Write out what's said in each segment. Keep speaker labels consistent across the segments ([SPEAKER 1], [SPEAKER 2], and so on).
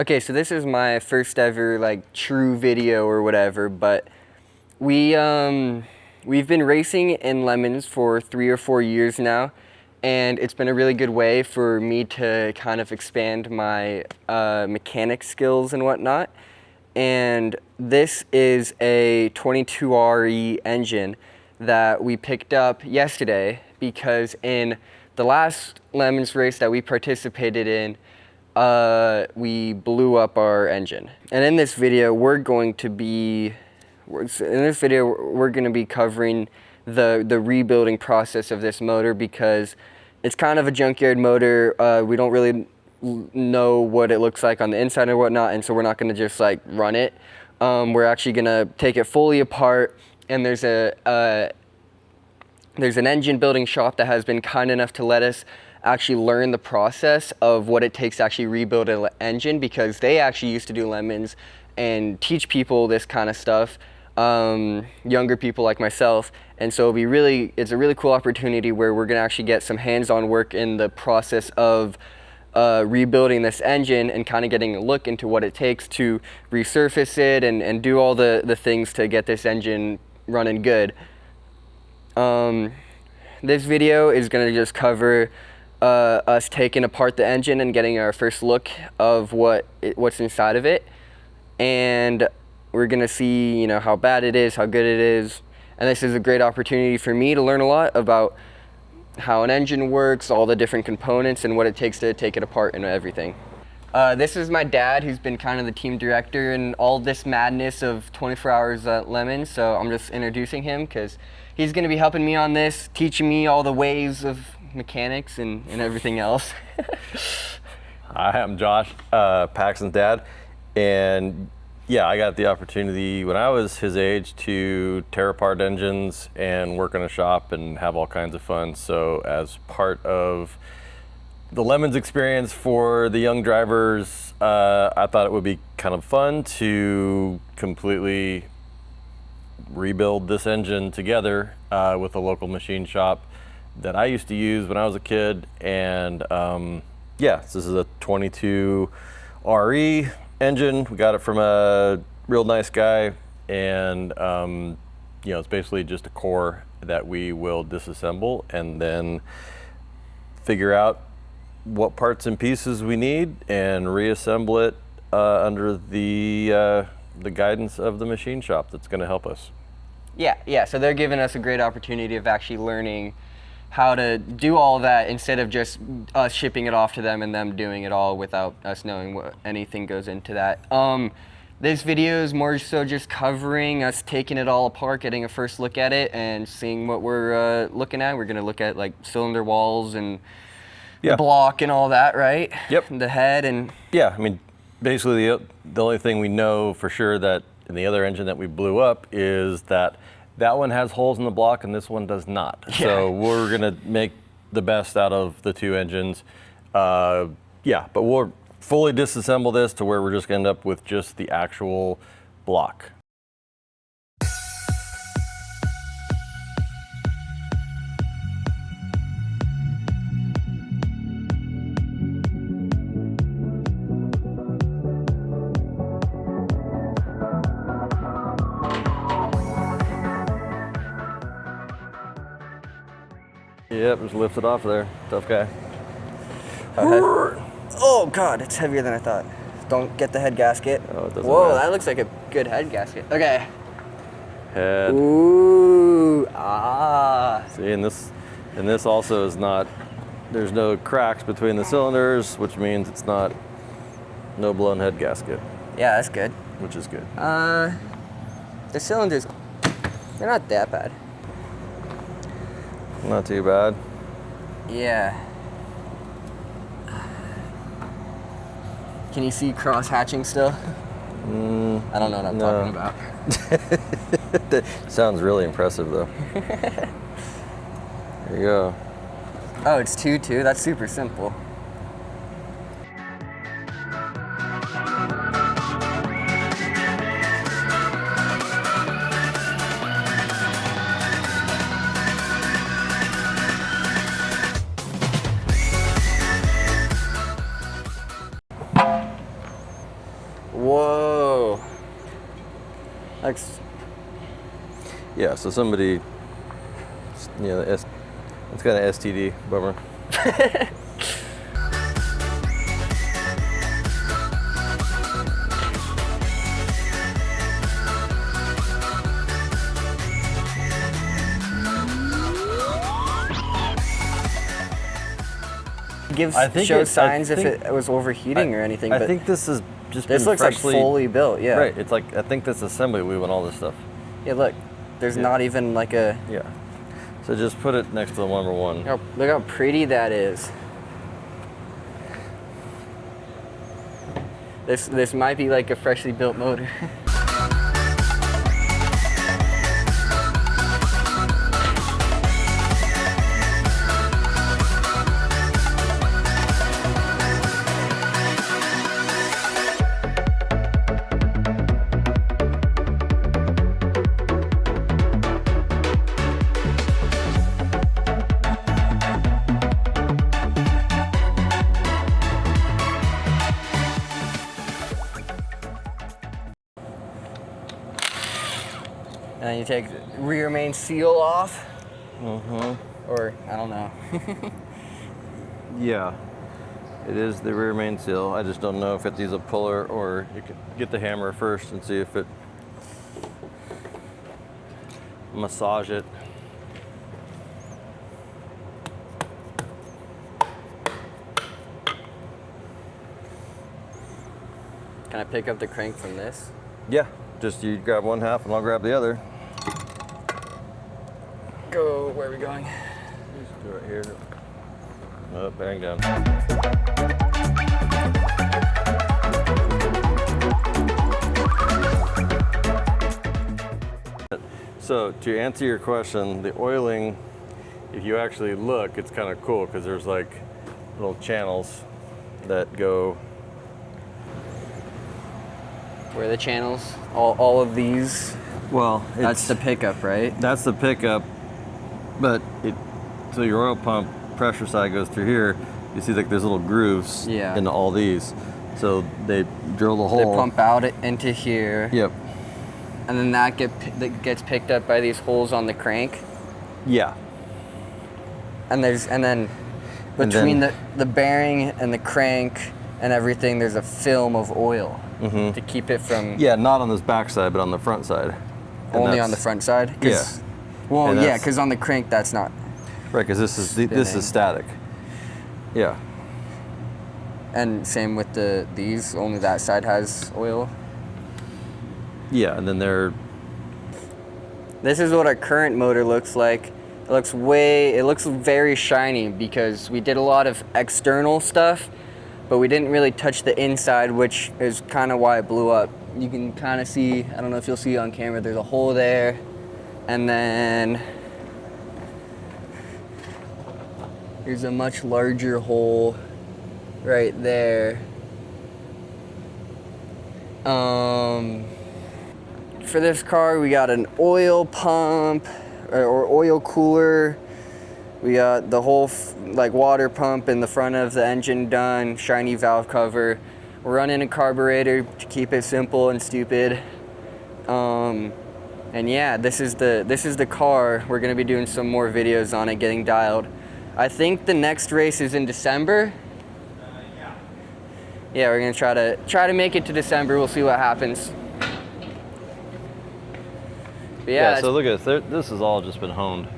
[SPEAKER 1] Okay, so this is my first ever like true video or whatever, but we've been racing in lemons for 3 or 4 years now, and it's been a really good way for me to kind of expand my mechanic skills and whatnot. And this is a 22RE engine that we picked up yesterday because in the last lemons race that we participated in, we blew up our engine. And in this video, we're going to be covering the rebuilding process of this motor because it's kind of a junkyard motor. We don't really know what it looks like on the inside or whatnot, and so we're not going to just like run it. We're actually going to take it fully apart, and there's an engine building shop that has been kind enough to let us actually learn the process of what it takes to actually rebuild an engine, because they actually used to do lemons and teach people this kind of stuff, younger people like myself. And so it's a really cool opportunity where we're gonna actually get some hands-on work in the process of rebuilding this engine and kind of getting a look into what it takes to resurface it and do all the things to get this engine running good. This video is gonna just cover us taking apart the engine and getting our first look of what's inside of it, and we're gonna see how bad it is, how good it is. And this is a great opportunity for me to learn a lot about how an engine works, all the different components, and what it takes to take it apart and everything. This is my dad, who's been kind of the team director in all this madness of 24 Hours Lemons, so I'm just introducing him because he's gonna be helping me on this, teaching me all the ways of mechanics and everything else.
[SPEAKER 2] Hi, I'm Josh, Paxton's dad, and yeah, I got the opportunity when I was his age to tear apart engines and work in a shop and have all kinds of fun. So as part of the Lemons experience for the young drivers, I thought it would be kind of fun to completely rebuild this engine together with a local machine shop that I used to use when I was a kid. And yeah, this is a 22 RE engine. We got it from a real nice guy, and it's basically just a core that we will disassemble and then figure out what parts and pieces we need and reassemble it under the guidance of the machine shop that's going to help us.
[SPEAKER 1] Yeah, so they're giving us a great opportunity of actually learning how to do all that instead of just us shipping it off to them and them doing it all without us knowing what anything goes into that. This video is more so just covering us taking it all apart, getting a first look at it, and seeing what we're looking at. We're gonna look at like cylinder walls and the block and all that, right?
[SPEAKER 2] Yep.
[SPEAKER 1] The head and...
[SPEAKER 2] Yeah, I mean, basically the only thing we know for sure that in the other engine that we blew up is that one has holes in the block and this one does not. Yeah. So we're gonna make the best out of the two engines. But we'll fully disassemble this to where we're just gonna end up with just the actual block. Yep, just lift it off there. Tough guy.
[SPEAKER 1] Oh God, it's heavier than I thought. Don't get the head gasket.
[SPEAKER 2] Oh, it doesn't
[SPEAKER 1] Whoa,
[SPEAKER 2] matter.
[SPEAKER 1] that looks like a good head gasket. Okay.
[SPEAKER 2] Head.
[SPEAKER 1] Ooh, ah.
[SPEAKER 2] See, and this also is not, there's no cracks between the cylinders, which means it's not, no blown head gasket.
[SPEAKER 1] Yeah, that's good.
[SPEAKER 2] Which is good.
[SPEAKER 1] The cylinders, they're not that bad.
[SPEAKER 2] Not too bad.
[SPEAKER 1] Yeah. Can you see cross hatching still? I don't know what I'm talking about.
[SPEAKER 2] That sounds really impressive though. There you go.
[SPEAKER 1] Oh, it's 2-2? That's super simple. Whoa. That's
[SPEAKER 2] Yeah, so somebody, it's got an STD, bummer.
[SPEAKER 1] shows signs if it was overheating or anything.
[SPEAKER 2] I
[SPEAKER 1] but
[SPEAKER 2] think this is just
[SPEAKER 1] this
[SPEAKER 2] been
[SPEAKER 1] looks
[SPEAKER 2] freshly,
[SPEAKER 1] like fully built. Yeah.
[SPEAKER 2] Right. It's like I think this assembly we want all this stuff.
[SPEAKER 1] Yeah. Look, there's not even like a.
[SPEAKER 2] Yeah. So just put it next to the number one.
[SPEAKER 1] Look how pretty that is. This might be like a freshly built motor. And then you take the rear main seal off. Or, I don't know.
[SPEAKER 2] Yeah. It is the rear main seal. I just don't know if it needs a puller or you could get the hammer first and see if it massage it.
[SPEAKER 1] Can I pick up the crank from this?
[SPEAKER 2] Yeah. Just you grab one half and I'll grab the other.
[SPEAKER 1] Go, where are we going?
[SPEAKER 2] Just do it right here. Oh, bang down. So to answer your question, the oiling, if you actually look, it's kind of cool because there's like little channels that go.
[SPEAKER 1] Where are the channels? All of these?
[SPEAKER 2] Well,
[SPEAKER 1] That's the pickup, right?
[SPEAKER 2] That's the pickup, but so your oil pump pressure side goes through here. You see like there's little grooves into all these. So they drill the hole.
[SPEAKER 1] They pump out into here.
[SPEAKER 2] Yep.
[SPEAKER 1] And then that gets picked up by these holes on the crank.
[SPEAKER 2] Yeah.
[SPEAKER 1] And then between the bearing and the crank and everything, there's a film of oil to keep it from.
[SPEAKER 2] Yeah, not on this back side, but on the front side.
[SPEAKER 1] Only on the front side.
[SPEAKER 2] Yeah.
[SPEAKER 1] Well, yeah, because on the crank that's not.
[SPEAKER 2] Right, because this is static. Yeah.
[SPEAKER 1] And same with these. Only that side has oil.
[SPEAKER 2] Yeah, and then
[SPEAKER 1] This is what our current motor looks like. It looks very shiny because we did a lot of external stuff, but we didn't really touch the inside, which is kind of why it blew up. You can kind of see, I don't know if you'll see on camera, there's a hole there, and then here's a much larger hole right there. For this car, we got an oil pump or oil cooler. We got the whole water pump in the front of the engine done, shiny valve cover. We're running a carburetor to keep it simple and stupid. And yeah, this is the car. We're gonna be doing some more videos on it, getting dialed. I think the next race is in December. Yeah, we're gonna try to make it to December. We'll see what happens. But
[SPEAKER 2] yeah. So look at this. This has all just been honed.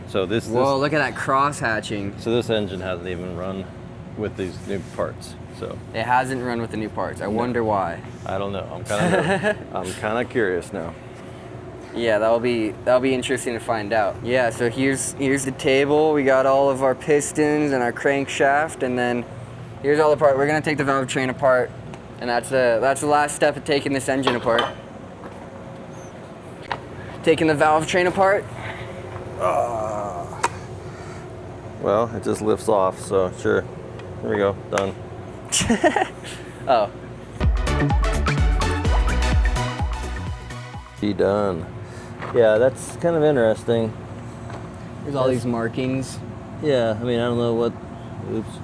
[SPEAKER 2] So
[SPEAKER 1] Whoa! Look at that cross hatching.
[SPEAKER 2] So this engine hasn't even run with these new parts. So
[SPEAKER 1] it hasn't run with the new parts. I wonder why.
[SPEAKER 2] I don't know. I'm kind of curious now.
[SPEAKER 1] Yeah, that'll be interesting to find out. Yeah, so here's the table. We got all of our pistons and our crankshaft, and then here's all the parts. We're gonna take the valve train apart, and that's the last step of taking this engine apart. Taking the valve train apart.
[SPEAKER 2] Well, it just lifts off, so sure. Here we go, done.
[SPEAKER 1] Oh.
[SPEAKER 2] Be done. Yeah, that's kind of interesting.
[SPEAKER 1] There's all these markings.
[SPEAKER 2] Yeah, I mean, I don't know what. Oops.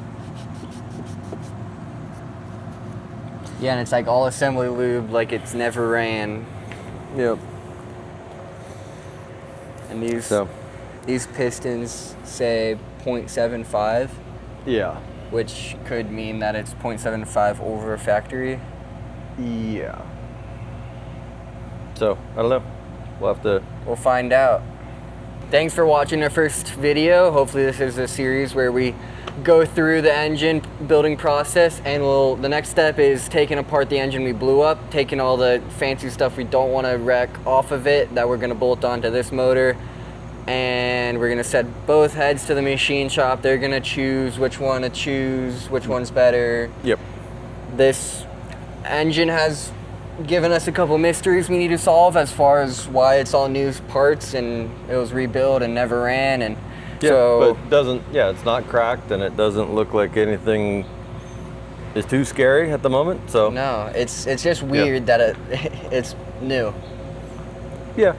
[SPEAKER 1] Yeah, and it's like all assembly lube, like it's never ran.
[SPEAKER 2] Yep.
[SPEAKER 1] And these
[SPEAKER 2] So,
[SPEAKER 1] these pistons say 0.75,
[SPEAKER 2] yeah.
[SPEAKER 1] which could mean that it's 0.75 over factory.
[SPEAKER 2] Yeah. So, I don't know. We'll have to.
[SPEAKER 1] We'll find out. Thanks for watching our first video. Hopefully this is a series where we go through the engine building process, and the next step is taking apart the engine we blew up, taking all the fancy stuff we don't want to wreck off of it that we're going to bolt onto this motor, and we're going to set both heads to the machine shop. They're going to choose which one to choose, which one's better.
[SPEAKER 2] Yep.
[SPEAKER 1] This engine has given us a couple mysteries we need to solve as far as why it's all new parts and it was rebuilt and never ran, and
[SPEAKER 2] Yeah,
[SPEAKER 1] so
[SPEAKER 2] but doesn't. Yeah, it's not cracked, and it doesn't look like anything is too scary at the moment. So
[SPEAKER 1] no, it's just weird that it's new.
[SPEAKER 2] yeah.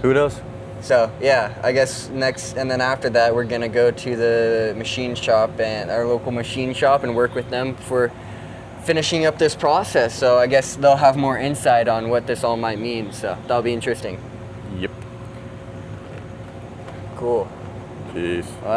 [SPEAKER 2] Who knows?
[SPEAKER 1] So yeah, I guess next, and then after that we're gonna go to the machine shop, and our local machine shop, and work with them for finishing up this process. So I guess they'll have more insight on what this all might mean, so that'll be interesting.
[SPEAKER 2] Yep.
[SPEAKER 1] Cool.
[SPEAKER 2] Peace.
[SPEAKER 1] Wow.